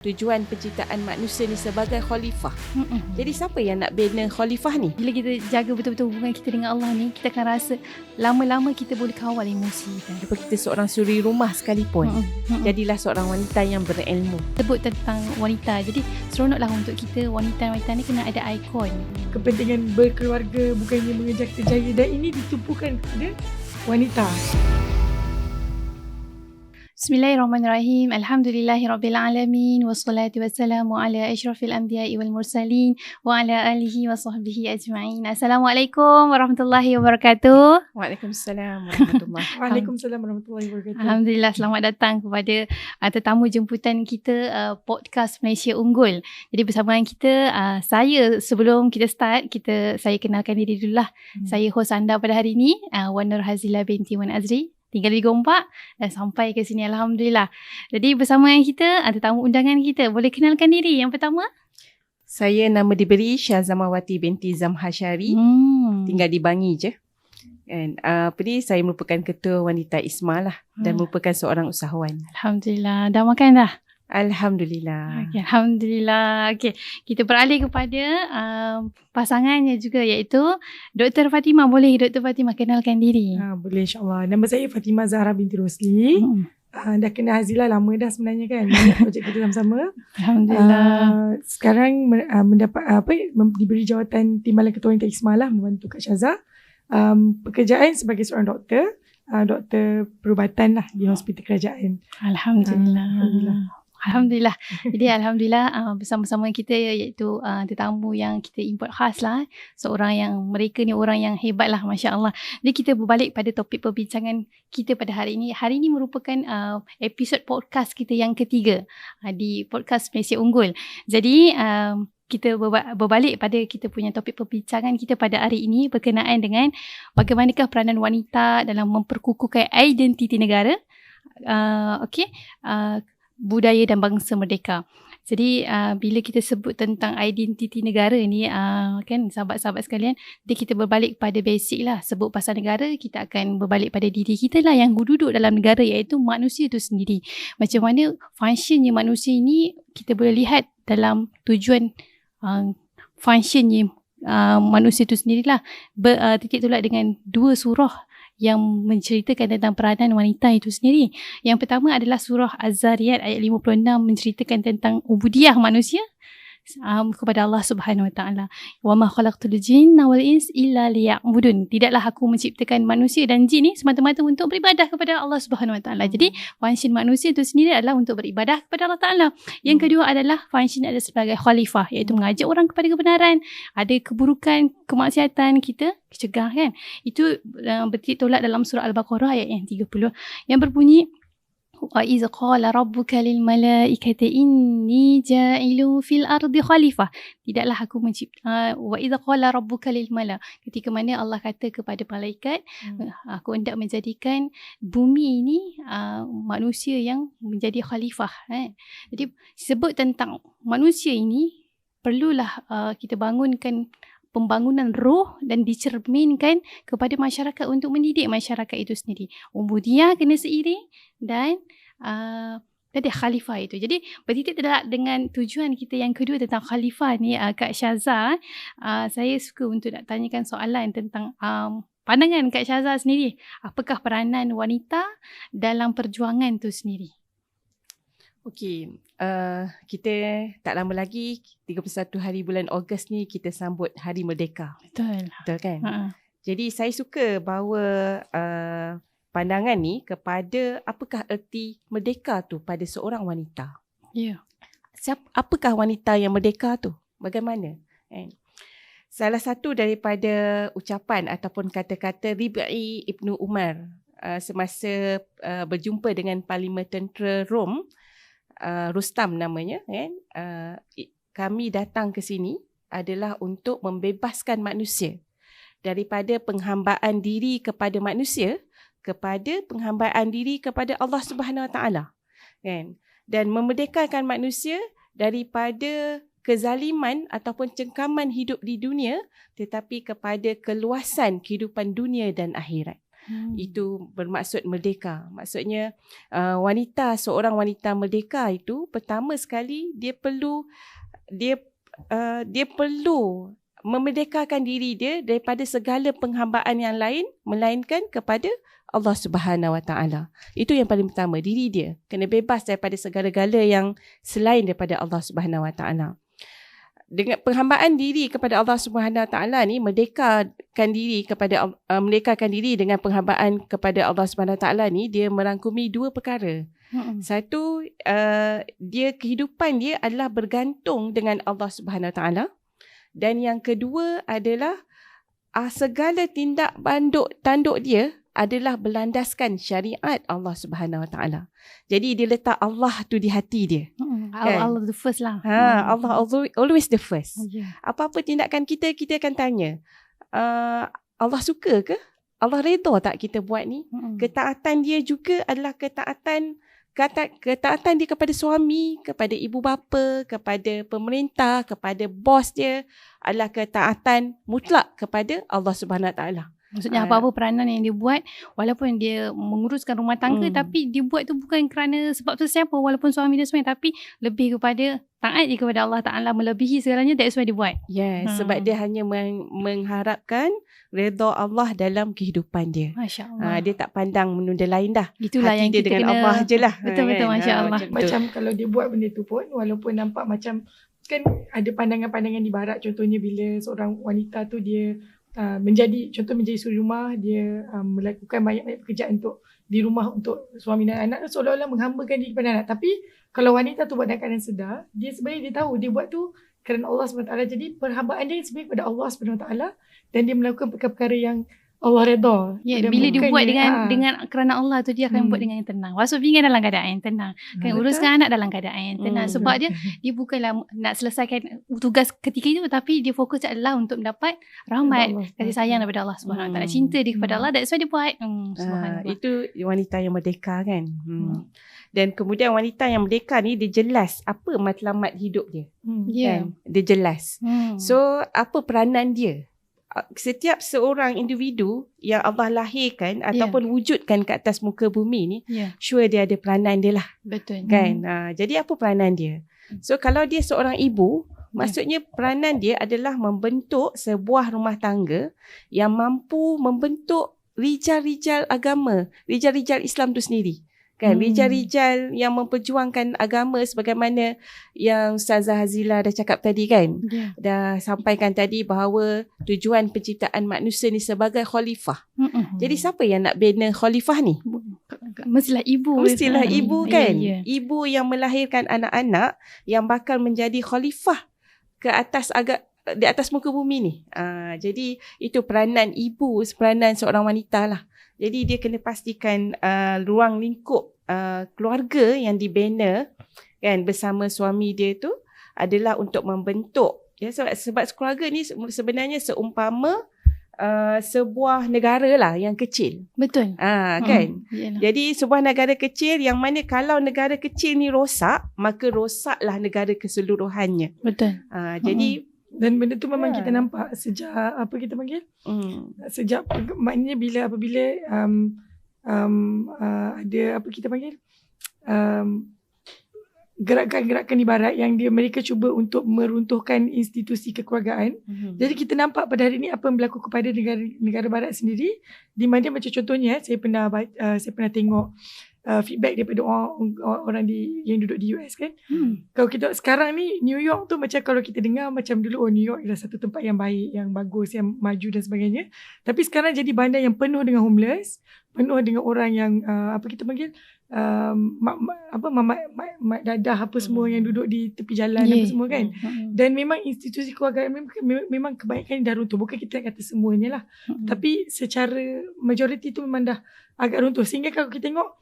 Tujuan penciptaan manusia ni sebagai khalifah. Jadi siapa yang nak bina khalifah ni? Bila kita jaga betul-betul hubungan kita dengan Allah ni, kita akan rasa lama-lama kita boleh kawal emosi kita. Walaupun kita seorang suri rumah sekalipun, jadilah seorang wanita yang berilmu. Sebut tentang wanita. Jadi seronoklah untuk kita wanita-wanita ni kena ada ikon. Kepentingan berkeluarga bukannya mengejar kerjaya, dan ini ditumpukan kepada wanita. Bismillahirrahmanirrahim. Alhamdulillahirrabbilalamin. Wassalatu wassalamu ala asyrafil anbiya'i wal mursalin wa ala alihi wa sahbihi ajma'in. Assalamualaikum warahmatullahi wabarakatuh. Waalaikumsalam warahmatullahi Waalaikumsalam warahmatullahi wabarakatuh. Alhamdulillah, selamat datang kepada tetamu jemputan kita podcast Malaysia Unggul. Jadi bersama dengan kita, saya sebelum kita start, saya kenalkan diri dulu lah. Saya host anda pada hari ini, Wan Nur Hazila binti Wan Azri. Tinggal di Gombak dan sampai ke sini, Alhamdulillah. Jadi bersama dengan kita, tetamu undangan kita. Boleh kenalkan diri yang pertama? Saya nama diberi Syazamawati binti Zamhasyari. Tinggal di Bangi je. And saya merupakan ketua wanita ISMA lah. Dan merupakan seorang usahawan. Alhamdulillah. Dah makan dah? Alhamdulillah. Okay, Alhamdulillah. Okay. Kita beralih kepada pasangannya juga, iaitu Dr. Fatimah. Boleh Dr. Fatimah kenalkan diri? Boleh, insyaAllah. Nama saya Fatimah Zahra binti Rosli. Dah kenal Hazila lama dah sebenarnya kan. Banyak projek kita sama-sama. Alhamdulillah. Sekarang diberi jawatan Timbalan Ketua Wanita ISMA lah, membantu Kak Syazah. Pekerjaan sebagai seorang doktor. Doktor perubatan lah di hospital kerajaan. Alhamdulillah. Alhamdulillah. Jadi Alhamdulillah bersama-sama kita, iaitu tetamu yang kita import khas lah. Seorang yang, mereka ni orang yang hebat lah, Masya Allah. Jadi kita berbalik pada topik perbincangan kita pada hari ini. Hari ini merupakan episod podcast kita yang ketiga di podcast Malaysia Unggul. Jadi kita berbalik pada kita punya topik perbincangan kita pada hari ini berkenaan dengan bagaimanakah peranan wanita dalam memperkukuhkan identiti negara, budaya dan bangsa merdeka. Jadi bila kita sebut tentang identiti negara ni, kan sahabat-sahabat sekalian, jadi kita berbalik pada basic lah. Sebut pasal negara, kita akan berbalik pada diri kita lah yang duduk dalam negara, iaitu manusia itu sendiri. Macam mana functionnya manusia ini, kita boleh lihat dalam tujuan functionnya manusia itu sendirilah. Titik tolak dengan dua surah yang menceritakan tentang peranan wanita itu sendiri. Yang pertama adalah surah Az-Zariyat ayat 56, menceritakan tentang ubudiyah manusia kepada Allah Subhanahu Wa Taala. Wa ma khalaqtul jinna wal ins illa liya'budun. Tidaklah aku menciptakan manusia dan jin ni semata-mata untuk beribadah kepada Allah Subhanahu Wa Taala. Jadi function manusia itu sendiri adalah untuk beribadah kepada Allah Taala. Yang kedua adalah function adalah sebagai khalifah, iaitu mengajak orang kepada kebenaran. Ada keburukan, kemaksiatan, kita cegah kan. Itu bertitik tolak dalam surah Al-Baqarah ayat yang 30 yang berbunyi, wa iz qala rabbuka lil malaikati inni ja'ilun fil ardi khalifah. Tidaklah aku mencipta, wa iz qala rabbuka lil mala, ketika mana Allah kata kepada malaikat, aku hendak menjadikan bumi ini manusia yang menjadi khalifah. Jadi sebut tentang manusia ini, perlulah kita bangunkan pembangunan roh dan dicerminkan kepada masyarakat untuk mendidik masyarakat itu sendiri. Ubudiyah kena seiring dan tadi khalifah itu. Jadi bertitik terdekat dengan tujuan kita yang kedua tentang khalifah ni, Kak Syazah. Saya suka untuk nak tanyakan soalan tentang pandangan Kak Syazah sendiri. Apakah peranan wanita dalam perjuangan tu sendiri? Okey, kita tak lama lagi, 31 hari bulan Ogos ni kita sambut Hari Merdeka. Betul kan? Jadi saya suka bawa pandangan ni kepada apakah erti merdeka tu pada seorang wanita. Ya. Apakah wanita yang merdeka tu? Bagaimana? Salah satu daripada ucapan ataupun kata-kata Rib'i Ibnu Umar semasa berjumpa dengan Parlimen Tentera Rom, Rustam namanya, kan? Kami datang ke sini adalah untuk membebaskan manusia daripada penghambaan diri kepada manusia kepada penghambaan diri kepada Allah Subhanahu Wa Taala, kan? Dan memerdekakan manusia daripada kezaliman ataupun cengkaman hidup di dunia, tetapi kepada keluasan kehidupan dunia dan akhirat. Itu bermaksud merdeka. Maksudnya seorang wanita merdeka itu pertama sekali dia perlu memerdekakan diri dia daripada segala penghambaan yang lain, melainkan kepada Allah Subhanahu Wa Taala. Itu yang paling pertama, diri dia kena bebas daripada segala-gala yang selain daripada Allah Subhanahu Wa Taala. Dengan penghambaan diri kepada Allah Subhanahu Wa Taala ni, merdekakan diri dengan penghambaan kepada Allah Subhanahu Wa Taala ni, dia merangkumi dua perkara. Satu, dia kehidupan dia adalah bergantung dengan Allah Subhanahu Wa Taala. Dan yang kedua adalah segala tindak tanduk dia adalah berlandaskan syariat Allah Subhanahu Wa Taala. Jadi dia letak Allah tu di hati dia. Kan? Allah the first lah. Allah always the first. Yeah. Apa-apa tindakan kita akan tanya, Allah suka ke? Allah redha tak kita buat ni? Ketaatan dia juga adalah ketaatan dia kepada suami, kepada ibu bapa, kepada pemerintah, kepada bos dia, adalah ketaatan mutlak kepada Allah Subhanahu Wa Taala. Maksudnya apa-apa peranan yang dia buat, walaupun dia menguruskan rumah tangga, tapi dia buat tu bukan kerana sebab sesiapa, walaupun suami dia sebenarnya, tapi lebih kepada taat dia kepada Allah Ta'ala, melebihi segalanya. That's why dia buat. Yes, sebab dia hanya mengharapkan redha Allah dalam kehidupan dia. Masya Allah. Dia tak pandang benda lain dah. Itulah hati yang dia kita dengan kena, Allah je lah. Betul-betul, Masya Allah. Macam kalau dia buat benda tu pun, walaupun nampak macam, kan ada pandangan-pandangan di barat, contohnya bila seorang wanita tu dia menjadi suri rumah, dia melakukan banyak pekerjaan untuk di rumah untuk suami dan anak, seolah-olah menghambakan diri kepada anak. Tapi kalau wanita tu buat dalam keadaan sedar, dia sebenarnya dia tahu dia buat tu kerana Allah SWT. Jadi perhambaan dia sebenarnya kepada Allah SWT, dan dia melakukan perkara-perkara yang Allah redha. Bila dia buat dengan kerana Allah tu, dia akan buat dengan yang tenang. Wasuf kan dalam keadaan yang tenang. Kan uruskan anak dalam keadaan yang tenang. Sebab dia bukanlah nak selesaikan tugas ketika itu, tapi dia fokus adalah untuk mendapat rahmat, kasih sayang daripada Allah Subhanahu Wa Taala, cinta dia kepada Allah. That's why dia buat. Itu wanita yang merdeka kan. Dan kemudian wanita yang merdeka ni, dia jelas apa matlamat hidup dia. Kan? Dia jelas. So apa peranan dia? Setiap seorang individu yang Allah lahirkan ataupun wujudkan ke atas muka bumi ni, sure dia ada peranan dia lah. Betul. Kan? Jadi apa peranan dia? So kalau dia seorang ibu, maksudnya peranan dia adalah membentuk sebuah rumah tangga yang mampu membentuk rijal-rijal agama, rijal-rijal Islam tu sendiri. Kan, rijal-rijal yang memperjuangkan agama sebagaimana yang Ustazah Hazila dah cakap tadi kan. Dah sampaikan tadi bahawa tujuan penciptaan manusia ni sebagai khalifah. Jadi siapa yang nak bina khalifah ni? Mestilah ibu. Mestilah ibu kan. Ibu yang melahirkan anak-anak yang bakal menjadi khalifah ke atas di atas muka bumi ni. Jadi itu peranan ibu, peranan seorang wanita lah. Jadi dia kena pastikan ruang lingkup keluarga yang dibina kan bersama suami dia tu adalah untuk membentuk, ya, sebab keluarga ni sebenarnya seumpama sebuah negara lah yang kecil. Betul. Kan. Jadi sebuah negara kecil yang mana kalau negara kecil ni rosak, maka rosaklah negara keseluruhannya. Betul. Jadi dan benda tu memang kita nampak sejak apa kita panggil? Sejak maknanya apabila ada apa kita panggil? Gerakan-gerakan di barat yang mereka cuba untuk meruntuhkan institusi kekeluargaan. Jadi kita nampak pada hari ini apa yang berlaku kepada negara barat sendiri, di mana macam contohnya saya pernah tengok feedback daripada orang yang duduk di US kan. Kalau kita sekarang ni New York tu macam kalau kita dengar macam dulu New York adalah satu tempat yang baik, yang bagus, yang maju dan sebagainya. Tapi sekarang jadi bandar yang penuh dengan homeless, penuh dengan orang yang apa kita panggil mak dadah apa semua yang duduk di tepi jalan apa semua kan. Dan memang institusi keluarga memang kebanyakan dah runtuh. Bukan kita nak kata semuanya lah. Tapi secara majoriti tu memang dah agak runtuh. Sehingga kalau kita tengok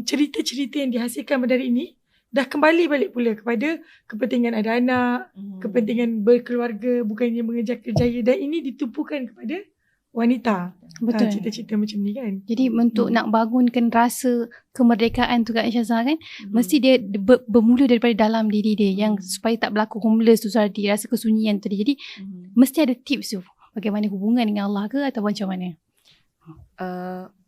cerita-cerita yang dihasilkan pada hari ini dah kembali balik pula kepada kepentingan ada anak, kepentingan berkeluarga, bukannya mengejar kerjaya, dan ini ditumpukan kepada wanita. Betul. Cita-cita macam ni kan. Jadi untuk nak bangunkan rasa kemerdekaan tu Kak Syazah kan, mesti dia bermula daripada dalam diri dia, yang supaya tak berlaku homeless tu tadi, rasa kesunyian tadi. Jadi mesti ada tips tu, bagaimana hubungan dengan Allah ke atau macam mana.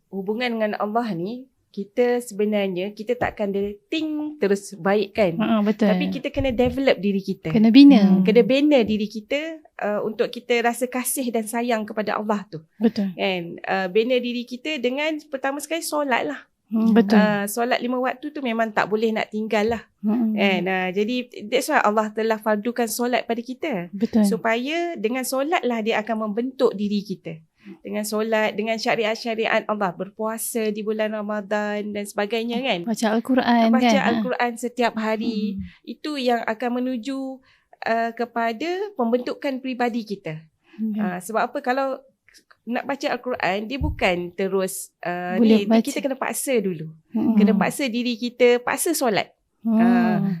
hubungan dengan Allah ni, kita sebenarnya kita takkan dia ting terus baik kan. Betul. Tapi kita kena develop diri kita. Kena bina. Kena bina diri kita untuk kita rasa kasih dan sayang kepada Allah tu. Betul. Kan? Bina diri kita dengan pertama sekali solat lah. Betul. Solat 5 waktu tu memang tak boleh nak tinggal lah. Kan? Jadi that's why Allah telah fardukan solat pada kita. Betul. Supaya dengan solat lah dia akan membentuk diri kita. Dengan solat, dengan syariat-syariat Allah, berpuasa di bulan Ramadan dan sebagainya kan. Baca Al-Quran kan. Baca Al-Quran setiap hari. Itu yang akan menuju kepada pembentukan peribadi kita. Sebab apa, kalau nak baca Al-Quran, dia bukan terus kita kena paksa dulu. Kena paksa diri kita, paksa solat.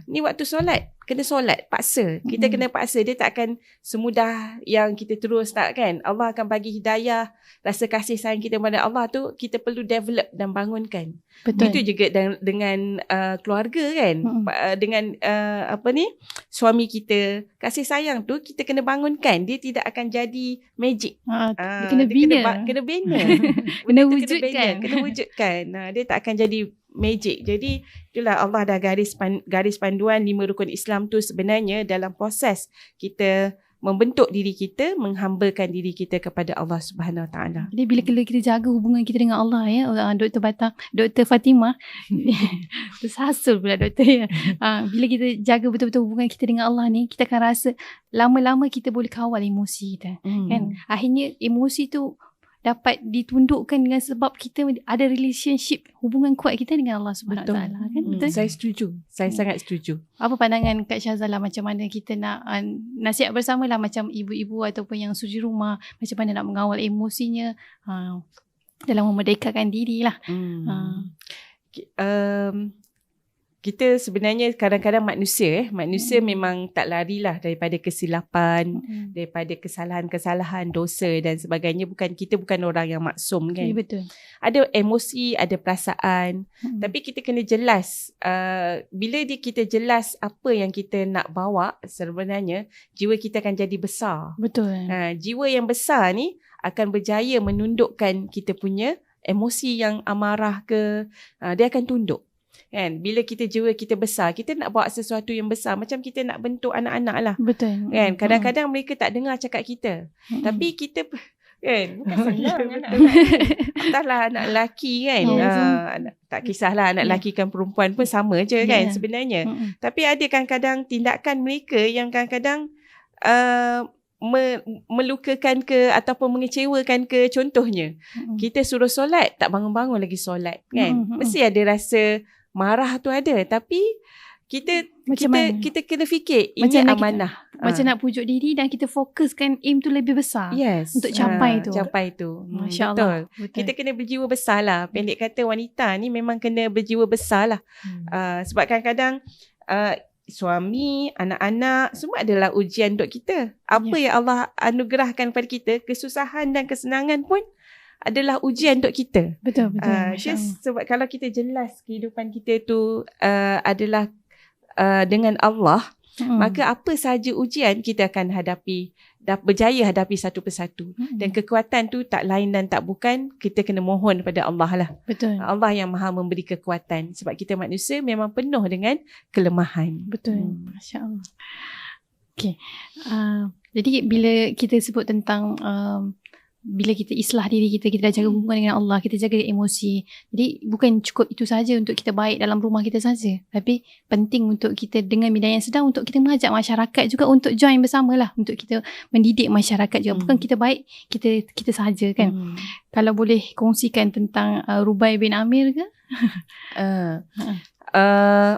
Ni waktu solat, kena solat, paksa. Kita kena paksa, dia tak akan semudah yang kita terus tak kan. Allah akan bagi hidayah, rasa kasih sayang kita kepada Allah tu, kita perlu develop dan bangunkan. Betul. Itu juga dengan keluarga kan. Dengan suami kita, kasih sayang tu kita kena bangunkan. Dia tidak akan jadi magic. Dia kena bina. Kena bina. Kena wujudkan. Kena wujudkan. Dia tak akan jadi magic. Jadi itulah Allah dah garis panduan 5 rukun Islam tu sebenarnya dalam proses kita membentuk diri kita, menghambakan diri kita kepada Allah Subhanahu Wa Taala. Jadi bila kita jaga hubungan kita dengan Allah ya, Dr. Fatimah tersasul pula doktor ya. Bila kita jaga betul-betul hubungan kita dengan Allah ni, kita akan rasa lama-lama kita boleh kawal emosi kita. Kan? Akhirnya emosi tu dapat ditundukkan dengan sebab kita ada relationship, hubungan kuat kita dengan Allah Subhanahu Wa Taala kan. Betul. Saya setuju. Saya sangat setuju. Apa pandangan Kak Syazala, macam mana kita nak nasihat bersamalah macam ibu-ibu ataupun yang suri rumah, macam mana nak mengawal emosinya dalam memerdekakan diri lah. Kita sebenarnya kadang-kadang manusia memang tak larilah daripada kesilapan, daripada kesalahan-kesalahan, dosa dan sebagainya. Kita bukan orang yang maksum kan. Ya, betul. Ada emosi, ada perasaan, tapi kita kena jelas. Bila kita jelas apa yang kita nak bawa, sebenarnya jiwa kita akan jadi besar. Betul. Jiwa yang besar ni akan berjaya menundukkan kita punya emosi yang amarah ke, dia akan tunduk. Kan, bila jiwa kita besar, kita nak bawa sesuatu yang besar, macam kita nak bentuk anak-anak lah. Betul. Kan, kadang-kadang mereka tak dengar cakap kita, tapi kita kan bukan senang anak entahlah anak lelaki kan, tak kisahlah anak lelaki kan perempuan pun sama je kan sebenarnya. Tapi ada kadang-kadang tindakan mereka yang kadang-kadang melukakan ke ataupun mengecewakan ke. Contohnya, kita suruh solat, tak bangun-bangun lagi solat kan. Mesti ada rasa marah tu ada, tapi kita kena fikir ini amanah. Macam nak pujuk diri dan kita fokuskan aim tu lebih besar. Yes. Untuk capai tu. Masya Allah. Betul. Kita kena berjiwa besar lah. Pendek kata, wanita ni memang kena berjiwa besar lah. Sebab kadang-kadang suami, anak-anak semua adalah ujian untuk kita. Apa yang Allah anugerahkan kepada kita, kesusahan dan kesenangan pun adalah ujian untuk kita. Betul. Sebab kalau kita jelas kehidupan kita tu adalah dengan Allah, maka apa sahaja ujian kita akan hadapi, berjaya hadapi satu persatu. Dan kekuatan tu tak lain dan tak bukan, kita kena mohon kepada Allah lah. Betul. Allah yang maha memberi kekuatan. Sebab kita manusia memang penuh dengan kelemahan. Betul. Masya Allah. Okay. Jadi bila kita sebut tentang bila kita islah diri kita, kita dah jaga hubungan dengan Allah, kita jaga emosi. Jadi bukan cukup itu saja untuk kita baik dalam rumah kita saja, tapi penting untuk kita dengan bidang yang sedang untuk kita mengajak masyarakat juga untuk join bersamalah, untuk kita mendidik masyarakat juga. Bukan kita baik kita saja kan. Kalau boleh kongsikan tentang Rubai bin Amir ke?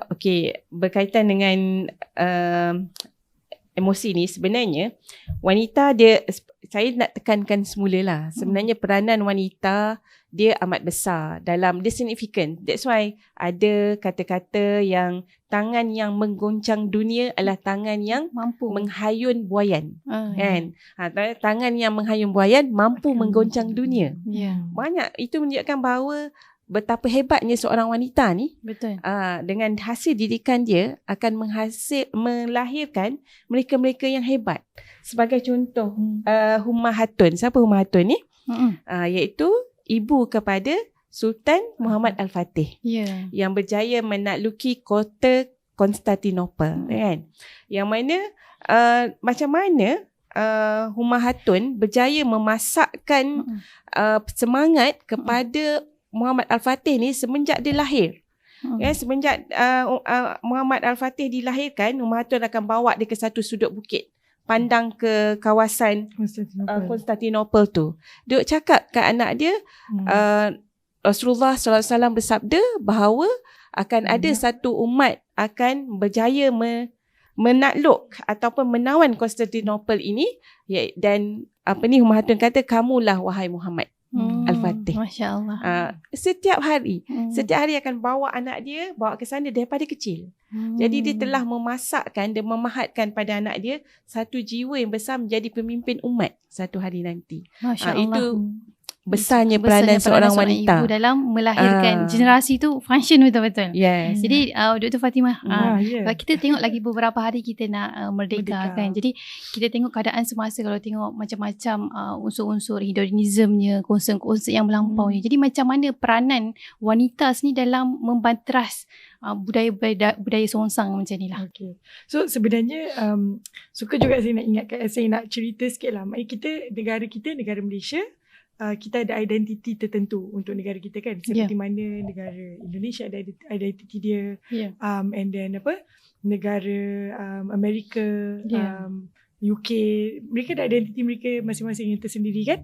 Okey, berkaitan dengan emosi ni, sebenarnya wanita saya nak tekankan semula lah, sebenarnya peranan wanita dia amat besar dia significant. That's why ada kata-kata yang tangan yang menggoncang dunia adalah tangan yang mampu menghayun buayan. Kan? Tangan yang menghayun buayan mampu menggoncang dunia. Banyak, itu menunjukkan bahawa betapa hebatnya seorang wanita ni. Betul. Dengan hasil didikan dia akan melahirkan mereka-mereka yang hebat. Sebagai contoh, Hummahatun. Siapa Hummahatun ni? Iaitu ibu kepada Sultan Muhammad Al-Fatih yang berjaya menakluki kota Konstantinopel, kan? Yang mana macam mana Humayun berjaya memasakkan semangat kepada Muhammad Al-Fatih ni semenjak dia lahir. Ya, semenjak Muhammad Al-Fatih dilahirkan, Humayun akan bawa dia ke satu sudut bukit, pandang ke kawasan Konstantinopel tu. Dia cakap kat anak dia, Rasulullah SAW bersabda bahawa akan ada satu umat akan berjaya menakluk ataupun menawan Konstantinopel ini, dan Humayun kata, kamulah wahai Muhammad Al-Fatih. Masya Allah. Setiap hari akan bawa anak dia, bawa ke sana daripada kecil. Jadi dia telah memasakkan dan memahatkan pada anak dia satu jiwa yang besar menjadi pemimpin umat satu hari nanti. Masya Allah. Itu besarnya peranan seorang wanita ibu dalam melahirkan generasi tu function betul-betul. Yes. Jadi Dr. Fatimah, kalau kita tengok lagi beberapa hari kita nak merdeka kan. Jadi kita tengok keadaan semasa, kalau tengok macam-macam unsur-unsur hedonismnya, konsern-konsern yang melampaunya. Jadi macam mana peranan wanita sendiri dalam membanteras budaya songsang macam ni lah. Okay. So sebenarnya suka juga saya nak ingatkan, saya nak cerita sikit lah. Kita, negara Malaysia, kita ada identiti tertentu untuk negara kita kan, seperti mana negara Indonesia ada identiti dia, and then negara Amerika, UK, mereka ada identiti mereka masing-masing yang tersendiri kan.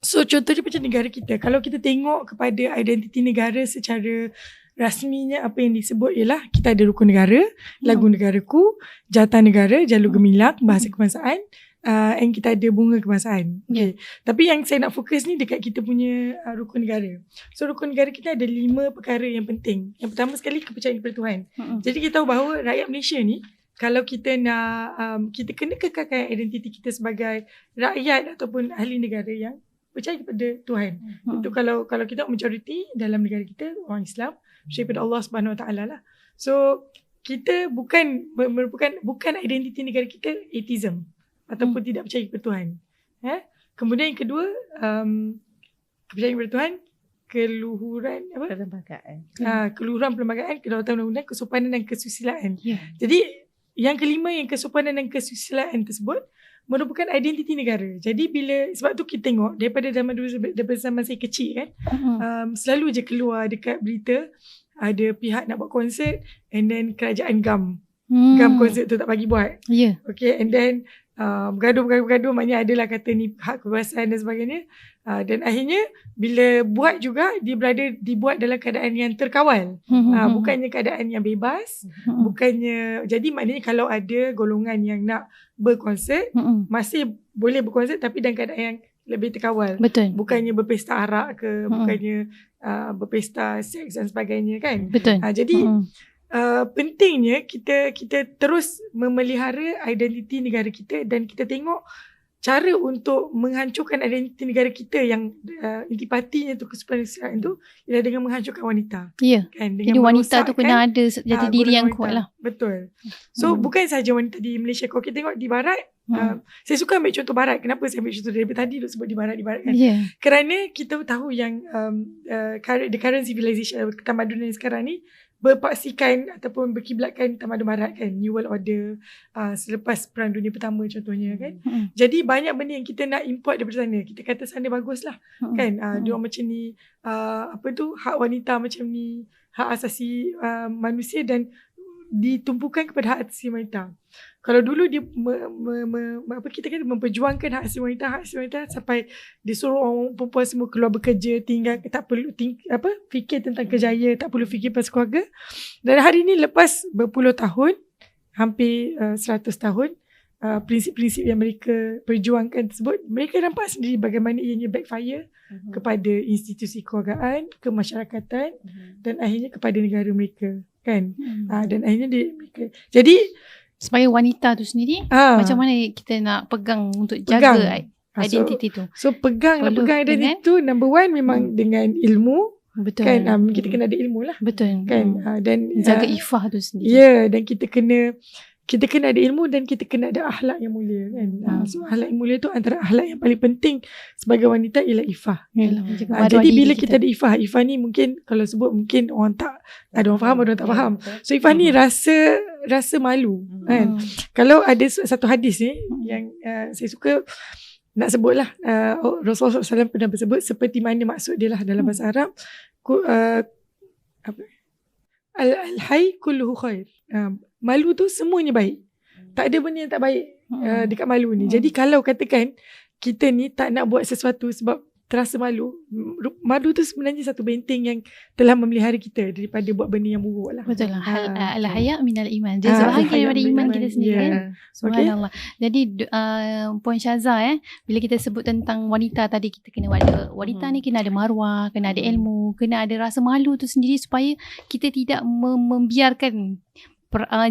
So contohnya macam negara kita, kalau kita tengok kepada identiti negara secara rasminya, apa yang disebut ialah kita ada rukun negara, lagu negaraku, jata negara, jalur gemilang, bahasa kebangsaan, and kita ada bunga kebangsaan. Okay. Tapi yang saya nak fokus ni dekat kita punya rukun negara. So rukun negara kita ada 5 perkara yang penting. Yang pertama sekali, kepercayaan kepada Tuhan. Jadi kita tahu bahawa rakyat Malaysia ni, kalau kita nak kita kena kekalkan identiti kita sebagai rakyat ataupun ahli negara yang percaya kepada Tuhan. Itu kalau kita majoriti dalam negara kita orang Islam, percaya kepada Allah Subhanahu Wa Taala lah. So kita bukan identiti negara kita atheism ataupun tidak percaya kepada Tuhan. Kemudian yang kedua, kepercayaan kepada Tuhan, keluhuran perlembagaan, kedaulatan undang-undang, kesopanan dan kesusilaan. Jadi yang kelima, yang kesopanan dan kesusilaan tersebut merupakan identiti negara. Jadi sebab tu kita tengok daripada zaman saya kecil kan, selalu je keluar dekat berita ada pihak nak buat konsert, and then kerajaan gam konsert tu tak bagi buat. Okay, and then bergaduh, maknanya adalah kata ni hak kebebasan dan sebagainya. Dan akhirnya bila buat juga, dibuat dalam keadaan yang terkawal. Bukannya keadaan yang bebas. Bukannya, jadi maknanya kalau ada golongan yang nak berkonsert, masih boleh berkonsert tapi dalam keadaan yang lebih terkawal. Betul. Bukannya berpesta arak ke, bukannya berpesta seks dan sebagainya kan. Betul. Jadi pentingnya kita terus memelihara identiti negara kita, dan kita tengok cara untuk menghancurkan identiti negara kita yang intipatinya tu, kesepadan tu ialah dengan menghancurkan wanita. Kan? Dengan jadi wanita tu kena ada jati diri yang kuat lah. Betul. So bukan sahaja wanita di Malaysia. Kalau kita tengok di barat, saya suka ambil contoh barat. Kenapa saya ambil contoh dari tadi duk sebut di barat kan? Kerana kita tahu yang the current civilization, ketamadunan sekarang ni berpaksikan ataupun berkiblatkan tamadun barat kan, New World Order, selepas Perang Dunia Pertama contohnya kan. Jadi banyak benda yang kita nak import daripada sana. Kita kata sana bagus lah kan, diorang macam ni, hak wanita macam ni, hak asasi manusia, dan ditumpukan kepada hak asasi wanita. Kalau dulu dia kita kata memperjuangkan hak asasi wanita sampai disuruh orang perempuan semua keluar bekerja, tinggal, tak perlu fikir tentang kerjaya, tak perlu fikir pasal keluarga. Dan hari ni lepas berpuluh tahun, hampir 100 tahun, prinsip-prinsip yang mereka perjuangkan tersebut, mereka nampak sendiri bagaimana ianya backfire kepada institusi keluargaan, kemasyarakatan, dan akhirnya kepada negara mereka kan. Dan akhirnya mereka, jadi sebagai wanita tu sendiri, macam mana kita nak pegang untuk jaga identiti tu? So pegang identiti tu, number one memang dengan ilmu. Betul. Kan, kita kena ada ilmu lah. Betul. Kan, dan jaga ifah tu sendiri. Dan kita kita kena ada ilmu dan kita kena ada akhlak yang mulia kan. So akhlak yang mulia tu antara akhlak yang paling penting sebagai wanita ialah ifah kan. Jadi bila kita ada ifah ni mungkin kalau sebut mungkin orang tak ada orang faham, ada orang tak faham. So ifah ni rasa malu kan. Kalau ada satu hadis ni yang saya suka nak sebut lah, Rasulullah SAW pernah bersebut seperti mana maksud dia lah dalam bahasa Arab, al-hayy kulluhu khair. Malu tu semuanya baik. Tak ada benda yang tak baik dekat malu ni. Jadi kalau katakan kita ni tak nak buat sesuatu sebab terasa malu, malu tu sebenarnya satu benteng yang telah memelihara kita daripada buat benda yang buruk lah. Betul lah. Al-haya minal iman. Dia sebahagian daripada iman kita sendiri kan. Subhanallah. Jadi Puan Syazah bila kita sebut tentang wanita tadi, kita kena ada wanita ni kena ada maruah, kena ada ilmu, kena ada rasa malu tu sendiri supaya kita tidak membiarkan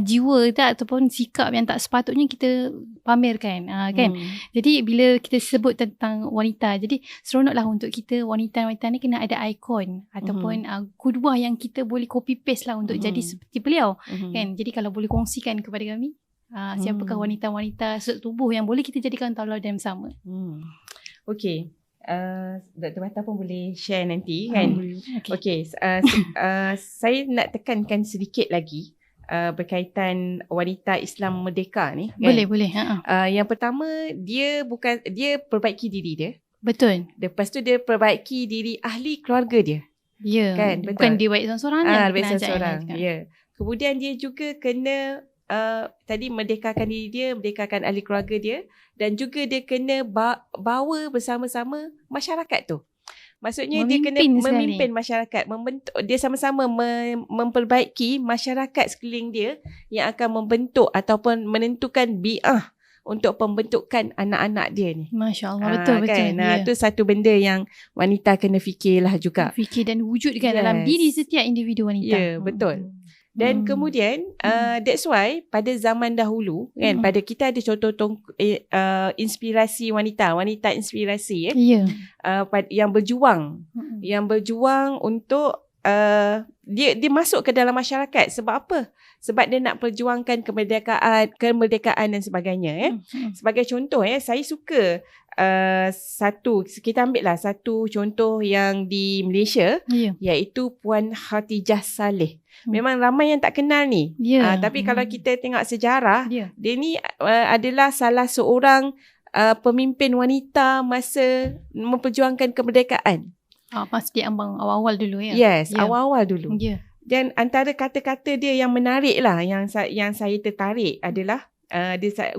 jiwa kita ataupun sikap yang tak sepatutnya kita pamerkan kan. Jadi bila kita sebut tentang wanita, jadi seronoklah untuk kita wanita-wanita ni kena ada ikon ataupun kudwah yang kita boleh copy paste lah untuk jadi seperti beliau kan. Jadi kalau boleh kongsikan kepada kami siapakah wanita-wanita tubuh yang boleh kita jadikan tauladan sama. Okey. Dr. Bata pun boleh share nanti kan. Okey. Saya nak tekankan sedikit lagi berkaitan wanita Islam merdeka ni kan? Boleh. Yang pertama, dia perbaiki diri dia. Betul. Lepas tu dia perbaiki diri ahli keluarga dia. Ya. Kan? Betul. Bukan dia baik seorang-seorang baik seorang-seorang. Ya. Kemudian dia juga kena tadi merdekakan diri dia, merdekakan ahli keluarga dia, dan juga dia kena bawa bersama-sama masyarakat tu. Maksudnya dia kena memimpin masyarakat, membentuk, dia sama-sama memperbaiki masyarakat sekeliling dia yang akan membentuk ataupun menentukan bi'ah untuk pembentukan anak-anak dia ni. Masya Allah, betul. Kan? Itu satu benda yang wanita kena fikirlah juga. Fikir dan wujudkan dalam diri setiap individu wanita. Ya, betul. Dan kemudian that's why pada zaman dahulu kan, pada kita ada contoh inspirasi wanita inspirasi yang berjuang untuk dia masuk ke dalam masyarakat. Sebab apa? Sebab dia nak perjuangkan kemerdekaan dan sebagainya. Sebagai contoh saya suka kita ambil lah satu contoh yang di Malaysia, iaitu Puan Khatijah Saleh. Memang ramai yang tak kenal ni. Tapi kalau kita tengok sejarah, dia ni adalah salah seorang pemimpin wanita masa memperjuangkan kemerdekaan. Pasti ambang awal-awal dulu ya. Yes, awal-awal dulu. Dan antara kata-kata dia yang menarik lah, yang saya tertarik adalah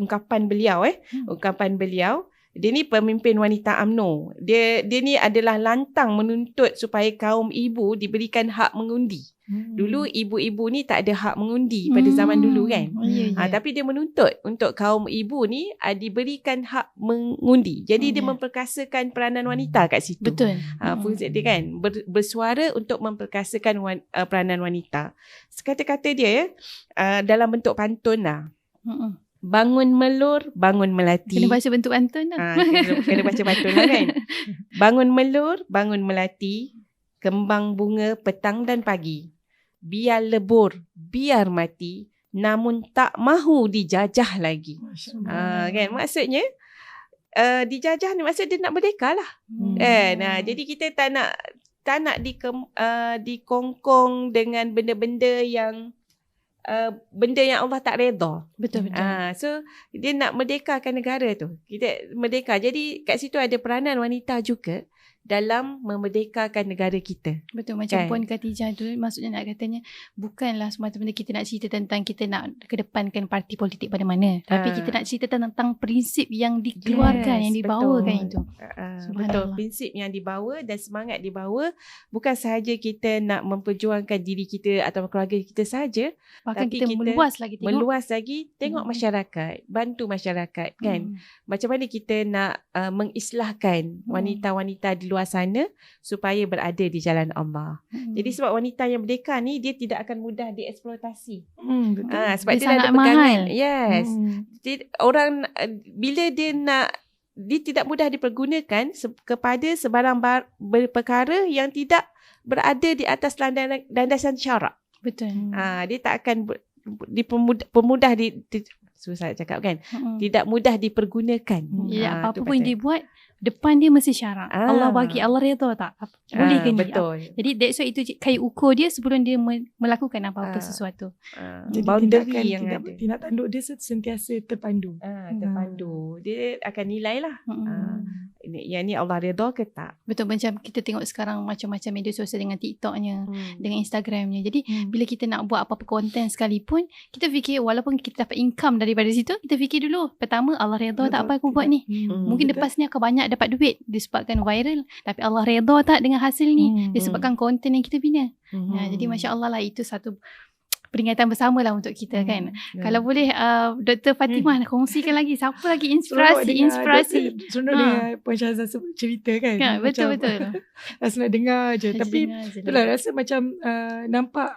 ungkapan beliau. Dia ni pemimpin wanita UMNO. Dia ni adalah lantang menuntut supaya kaum ibu diberikan hak mengundi. Dulu ibu-ibu ni tak ada hak mengundi pada zaman dulu kan. Tapi dia menuntut untuk kaum ibu ni diberikan hak mengundi. Jadi dia memperkasakan peranan wanita kat situ. Betul. Fungsi dia kan bersuara untuk memperkasakan peranan wanita. Kata-kata dia dalam bentuk pantun lah. Bangun melur, bangun melati. Kena baca bentuk pantun lah. Kena baca pantun lah kan. Bangun melur, bangun melati. Kembang bunga petang dan pagi. Biar lebur, biar mati. Namun tak mahu dijajah lagi. Kan? Maksudnya, dijajah ni maksud dia nak merdeka lah. Jadi kita tak nak dikongkong dengan benda-benda yang Allah tak redha. Betul. So dia nak merdekakan negara tu. Kita merdeka. Jadi kat situ ada peranan wanita juga dalam memerdekakan negara kita. Betul, macam kan? Puan Khatijah tu maksudnya nak katanya bukanlah semata-mata kita nak cerita tentang kita nak kedepankan parti politik pada mana, tapi kita nak cerita tentang prinsip yang dikeluarkan, yang dibawakan itu. Betul, prinsip yang dibawa dan semangat dibawa, bukan sahaja kita nak memperjuangkan diri kita atau keluarga kita saja, bahkan tapi kita meluas lagi tengok masyarakat, bantu masyarakat kan. Macam mana kita nak mengislahkan wanita-wanita di luar sana supaya berada di jalan Allah. Jadi sebab wanita yang merdeka ni dia tidak akan mudah dieksploitasi. Sebab dia ada pegangan. Yes. Jadi, orang bila dia tidak mudah dipergunakan kepada sebarang perkara yang tidak berada di atas landasan syarak. Betul. Dia tak akan pemudah susah nak cakap kan. Tidak mudah dipergunakan. Ya, apa-apa pun dia buat, depan dia mesti syarat. Allah bagi, Allah redha tak? Boleh ke ni? Betul. Jadi that's why itu kayu ukur dia sebelum dia melakukan apa-apa sesuatu. Jadi Boundary yang ada. tindak tanduk dia sentiasa terpandu. Terpandu. Dia akan nilai lah. Yang ni Allah redha ke tak? Betul, macam kita tengok sekarang macam-macam media sosial dengan TikToknya, dengan Instagramnya. Jadi bila kita nak buat apa-apa konten sekalipun, kita fikir walaupun kita dapat income daripada situ, kita fikir dulu pertama Allah redha tak apa aku buat ni. Mungkin lepas ni akan banyak dapat duit disebabkan viral, tapi Allah redha tak dengan hasil ni disebabkan konten yang kita bina. Jadi Masya Allah lah, itu satu peringatan bersama lah untuk kita kan. Kalau boleh Dr. Fatimah kongsikan lagi siapa lagi inspirasi. Seronok dengar Puan Syahzah cerita kan. Ya, betul-betul. Rasa nak dengar je. Tapi itulah rasa macam nampak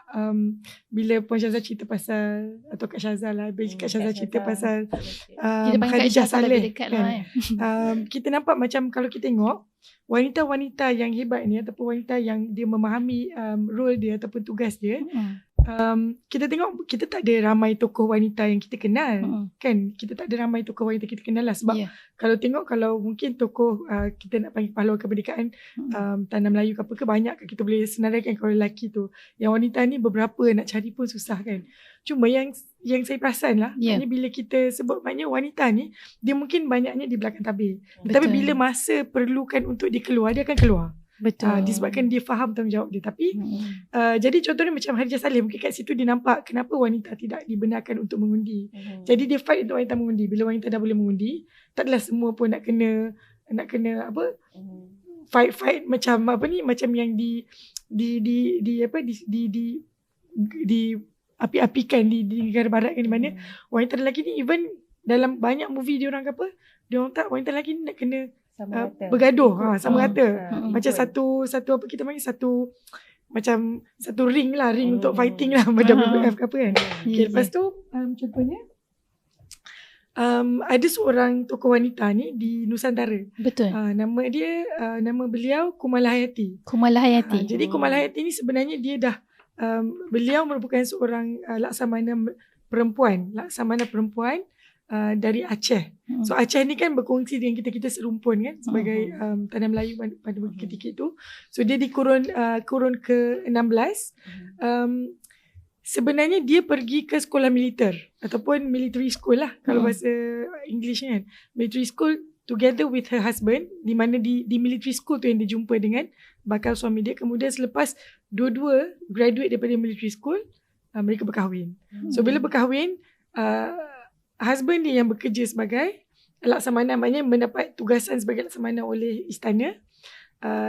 bila Puan Syahzah cerita pasal, atau Kak Syahzah lah, Kak Syahzah cerita pasal Khadijah Saleh kan. Kita nampak macam kalau kita tengok wanita-wanita yang hebat ni ataupun wanita yang dia memahami role dia ataupun tugas dia, kita tengok kita tak ada ramai tokoh wanita yang kita kenal kan. Kita tak ada ramai tokoh wanita kita kenal lah. Sebab kalau mungkin tokoh kita nak panggil pahlawan kemerdekaan Tanah Melayu ke apa ke, banyak kita boleh senaraikan kalau lelaki tu. Yang wanita ni beberapa nak cari pun susah kan. Cuma yang saya perasan lah, maknanya bila kita sebut maknanya wanita ni, dia mungkin banyaknya di belakang tabir. Tapi bila masa perlukan untuk dia keluar, dia akan keluar. Betul. Disebabkan dia faham tanggungjawab dia. Tapi jadi contohnya macam Khadijah Saleh, mungkin kat situ dia nampak kenapa wanita tidak dibenarkan untuk mengundi. Jadi dia fight untuk wanita mengundi. Bila wanita dah boleh mengundi, tak adalah semua pun nak kena fight macam apa ni, macam yang di api-apikan di negara barat kan, di mana wanita lelaki ni even dalam banyak movie dia orang ke apa, dia orang tak, wanita lelaki ni nak kena bergaduh sama rata. Macam satu apa kita panggil, macam satu ring lah, ring untuk fighting lah, macam WWF ke apa kan. Lepas tu contohnya ada seorang tokoh wanita ni di Nusantara. Betul. Nama beliau Kumalah Hayati. Jadi Kumalah Hayati ni sebenarnya dia dah beliau merupakan seorang laksamana perempuan dari Aceh. So Aceh ni kan berkongsi dengan kita serumpun kan sebagai Tanah Melayu pada ketika itu. So dia di kurun ke-16. Sebenarnya dia pergi ke sekolah militer ataupun military school lah kalau bahasa English kan. Military school together with her husband, di mana di military school tu yang dia jumpa dengan bakal suami dia. Kemudian selepas dua-dua graduate daripada military school, mereka berkahwin. So bila berkahwin, husband dia yang bekerja sebagai laksamana, maknanya mendapat tugasan sebagai laksamana oleh istana,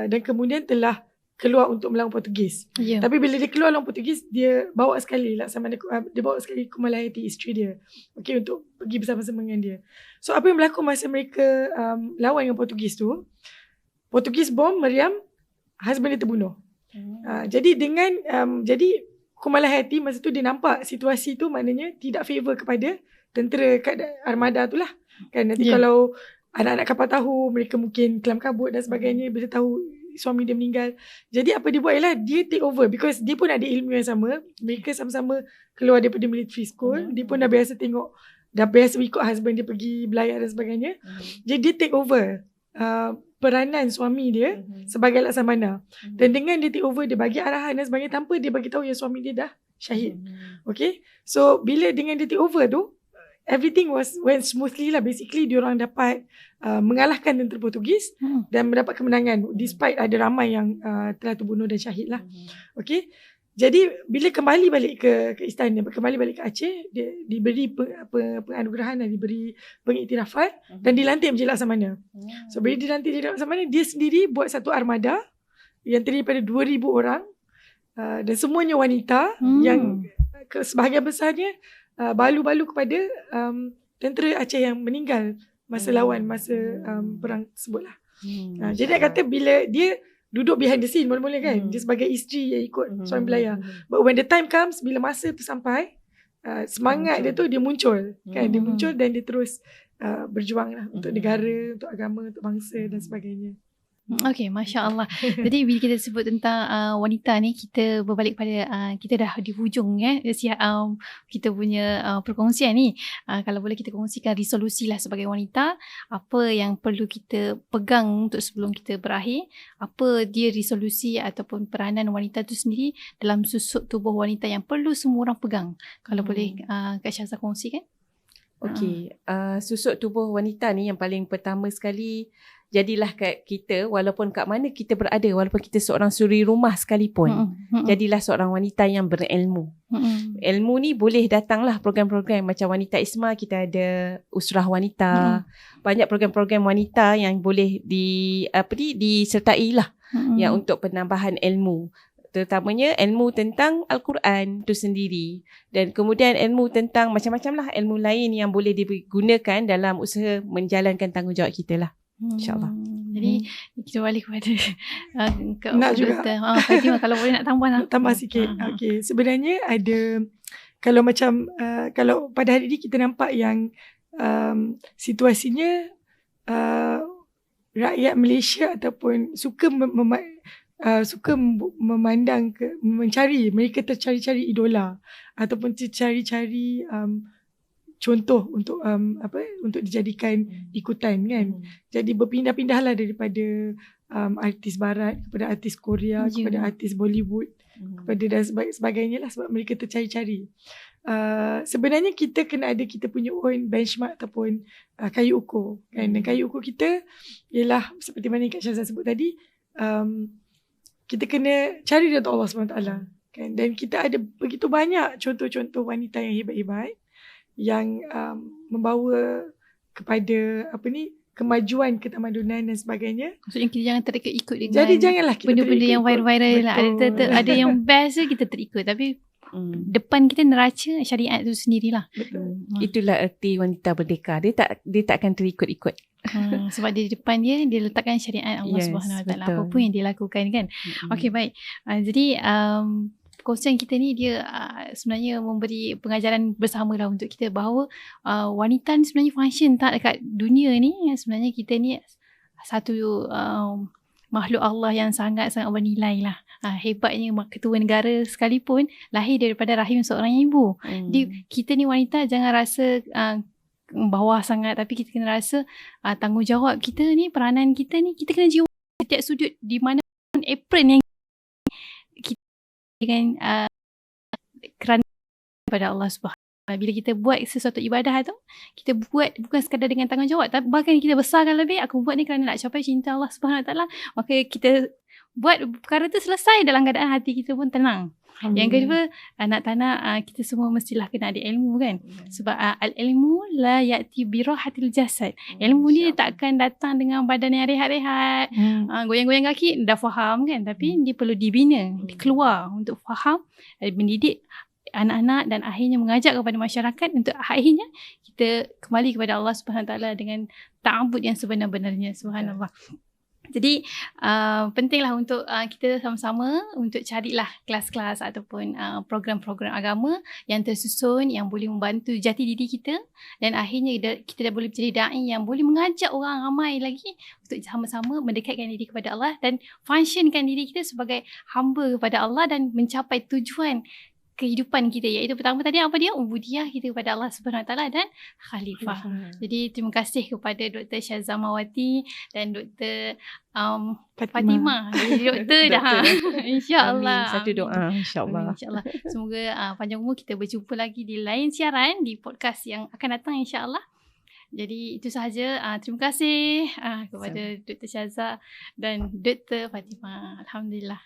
dan kemudian telah keluar untuk melawan Portugis. Tapi bila dia keluar melawan Portugis, dia bawa sekali laksamana, dia bawa sekali Kumalah Hayati, isteri dia, untuk pergi bersama-sama dengan dia. So apa yang berlaku masa mereka lawan dengan Portugis tu, Portugis bom meriam, husband dia terbunuh. Jadi jadi Kumalah Hayati masa tu dia nampak situasi tu maknanya tidak favor kepada tentera armada tu lah kan. Nanti kalau anak-anak kapal tahu, mereka mungkin kelam kabut dan sebagainya bila tahu suami dia meninggal. Jadi apa dia buat ialah dia take over, because dia pun ada ilmu yang sama. Mereka sama-sama keluar daripada military school. Dia pun dah biasa tengok, dah biasa ikut husband dia pergi belayar dan sebagainya. Jadi dia take over peranan suami dia sebagai laksamana. Dan dengan dia take over, dia bagi arahan dan sebagainya tanpa dia bagi tahu yang suami dia dah syahid. Okay. So bila dengan dia take over tu, everything went smoothly lah. Basically diorang dapat mengalahkan tentera Portugis dan mendapat kemenangan despite ada ramai yang telah terbunuh dan syahid lah. Okay. Jadi bila kembali balik ke istana, kembali balik ke Aceh, dia diberi penganugerahan dan diberi pengiktirafan dan dilantik menjadi laksamana. So bila dilantik menjadi laksamana, dia sendiri buat satu armada yang terdiri daripada 2,000 orang, dan semuanya wanita yang sebahagian besarnya balu-balu kepada tentera Aceh yang meninggal masa lawan, masa perang tersebut lah. Jadi nak kata bila dia duduk behind the scene mula-mula kan, dia sebagai isteri yang ikut suami belayar. But when the time comes, bila masa tu sampai, semangat dia tu dia muncul kan. Dia muncul dan dia terus berjuang lah untuk negara, untuk agama, untuk bangsa dan sebagainya. Okay, Masya Allah. Jadi bila kita sebut tentang wanita ni, kita berbalik pada kita dah di hujung kita punya perkongsian ni. Kalau boleh kita kongsikan resolusi lah sebagai wanita, apa yang perlu kita pegang untuk sebelum kita berakhir, apa dia resolusi ataupun peranan wanita tu sendiri dalam susuk tubuh wanita yang perlu semua orang pegang. Kalau boleh Kak Syazah kongsikan. Okey, susuk tubuh wanita ni yang paling pertama sekali, jadilah kat kita walaupun kat mana kita berada, walaupun kita seorang suri rumah sekalipun, jadilah seorang wanita yang berilmu. Ilmu ni boleh datanglah program-program macam Wanita Isma, kita ada Usrah Wanita, banyak program-program wanita yang boleh disertai lah yang untuk penambahan ilmu. Terutamanya ilmu tentang Al-Quran tu sendiri, dan kemudian ilmu tentang macam-macam lah ilmu lain yang boleh digunakan dalam usaha menjalankan tanggungjawab kita lah, insyaAllah. Jadi kita balik kepada nak juga Fatimah, kalau boleh nak tambah lah. Tambah sikit. Okay. Sebenarnya ada, kalau macam kalau pada hari ini kita nampak yang situasinya rakyat Malaysia ataupun suka memandang mencari, mereka tercari-cari idola ataupun tercari-cari contoh untuk untuk dijadikan ikutan kan. Jadi berpindah-pindahlah daripada artis barat kepada artis Korea, kepada artis Bollywood, kepada dan sebagainya lah, sebab mereka tercari-cari. Sebenarnya kita kena ada kita punya own benchmark ataupun kayu ukur kan. Dan kayu ukur kita ialah seperti mana Kak Syazah sebut tadi, kita kena cari redha Allah SWT kan. Dan kita ada begitu banyak contoh-contoh wanita yang hebat-hebat yang membawa kepada kemajuan, ketamadunan dan sebagainya. Maksudnya kita jangan terikut-ikut dengan jadi janganlah kita benda-benda yang viral-viral lah. Ada yang best kita terikut, tapi depan kita neraca syariat tu sendirilah. Betul. Itulah erti wanita merdeka. Dia tak akan terikut-ikut. Sebab di depan dia letakkan syariat Allah Subhanahu Wa Taala, apa pun yang dia lakukan kan. Okey, baik. Jadi perkongsian kita ni dia sebenarnya memberi pengajaran bersama lah untuk kita bahawa wanita ni sebenarnya function tak dekat dunia ni. Sebenarnya kita ni satu makhluk Allah yang sangat-sangat bernilai lah. Hebatnya ketua negara sekalipun lahir daripada rahim seorang ibu. Kita ni wanita jangan rasa bawah sangat, tapi kita kena rasa tanggungjawab kita ni, peranan kita ni, kita kena jiwa setiap sudut di mana pun apron yang kita dengan kerana kepada Allah Subhanahu. Bila kita buat sesuatu ibadah tu, kita buat bukan sekadar dengan tanggungjawab, tapi bahkan kita besarkan lebih, aku buat ni kerana nak capai cinta Allah Subhanahu Wa Taala. Maka kita buat perkara tu selesai dalam keadaan hati kita pun tenang. Yang kedua, anak tanah, kita semua mestilah kena ada ilmu kan. Sebab al-ilmu la ya'ti birahatil jasad. Ilmu ni dia takkan datang dengan badan yang rehat-rehat, goyang-goyang kaki dah faham kan. Tapi dia perlu dibina, dikeluar untuk faham, mendidik anak-anak dan akhirnya mengajak kepada masyarakat untuk akhirnya kita kembali kepada Allah Subhanahu Wa Taala dengan ta'abbud yang sebenar-benarnya. Subhanallah. Jadi pentinglah untuk kita sama-sama untuk carilah kelas-kelas ataupun program-program agama yang tersusun, yang boleh membantu jati diri kita, dan akhirnya kita dah boleh menjadi da'i yang boleh mengajak orang ramai lagi untuk sama-sama mendekatkan diri kepada Allah dan functionkan diri kita sebagai hamba kepada Allah dan mencapai tujuan kehidupan kita, iaitu pertama tadi apa dia? Ubudiyah kita kepada Allah Subhanahu Wa Taala dan khalifah. Jadi terima kasih kepada Dr. Syazah Mawati dan Dr. Fatimah. Jadi doktor dah. InsyaAllah. Satu doa insyaAllah. InsyaAllah. Semoga panjang umur, kita berjumpa lagi di lain siaran di podcast yang akan datang insyaAllah. Jadi itu sahaja. Terima kasih kepada Dr. Syazah dan Dr. Fatimah. Alhamdulillah.